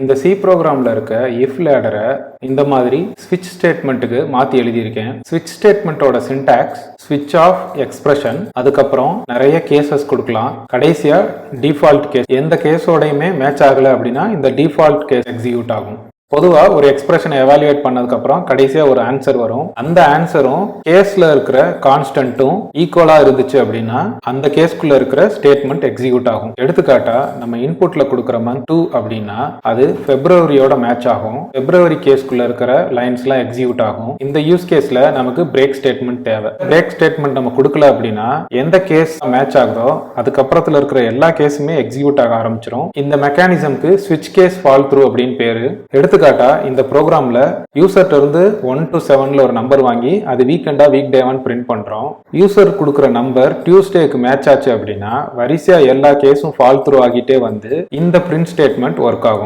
இந்த சி ப்ரோக்ராமில் இருக்க இஃப் லேடரை இந்த மாதிரி ஸ்விட்ச் ஸ்டேட்மெண்ட்டுக்கு மாற்றி எழுதியிருக்கேன். ஸ்விட்ச் ஸ்டேட்மெண்ட்டோட சின்டாக்ஸ் ஸ்விட்ச் ஆஃப் எக்ஸ்பிரஷன், அதுக்கப்புறம் நிறைய கேசஸ் கொடுக்கலாம். கடைசியாக டிஃபால்ட் கேஸ், எந்த கேஸோடையுமே மேட்ச் ஆகலை அப்படின்னா இந்த டிஃபால்ட் கேஸ் எக்ஸிக்யூட் ஆகும். பொதுவாக ஒரு எக்ஸ்பிரஷனை எவாலுவேட் பண்ணதுக்கப்புறம் கடைசியாக ஒரு ஆன்சர் வரும். அந்த ஆன்சரும் கேஸில் இருக்கிற கான்ஸ்டன்ட்டும் ஈக்குவலாக இருந்துச்சு அப்படின்னா அந்த கேஸ்குள்ளே இருக்கிற ஸ்டேட்மெண்ட் எக்ஸிக்யூட் ஆகும். எடுத்துக்காட்டா நம்ம இன்புட்டில் கொடுக்குற மந்த் 2 அப்படின்னா அது பிப்ரவரியோட மேட்ச் ஆகும். பிப்ரவரி கேஸ்குள்ளே இருக்கிற லைன்ஸ்லாம் எக்ஸிக்யூட் ஆகும். இந்த யூஸ் கேஸில் நமக்கு பிரேக் ஸ்டேட்மெண்ட் தேவை. பிரேக் ஸ்டேட்மெண்ட் நம்ம கொடுக்கல அப்படின்னா எந்த கேஸ் மேட்ச் ஆகுதோ அதுக்கப்புறத்தில் இருக்கிற எல்லா கேஸுமே எக்ஸிக்யூட் ஆக ஆரம்பிச்சிடும். இந்த மெக்கானிசம்க்கு ஸ்விட்ச் கேஸ் ஃபால் த்ரூ அப்படின்னு பேரு. எடுத்துக்காட்டா இந்த ப்ரோக்ராம்ல யூசர்ட்ட இருந்து 1 to 7ல ஒரு நம்பர் வாங்கி அது வீக்கெண்டா வீக் டேவான்னு பிரிண்ட் பண்றோம். யூசர் கொடுக்குற நம்பர் டியூஸ்டேக்கு மேட்ச் ஆச்சு அப்படின்னா வரிசையா எல்லா கேஸும் ஃபால் த்ரூ ஆகிட்டே வந்து இந்த பிரிண்ட் ஸ்டேட்மெண்ட் ஒர்க் ஆகும்.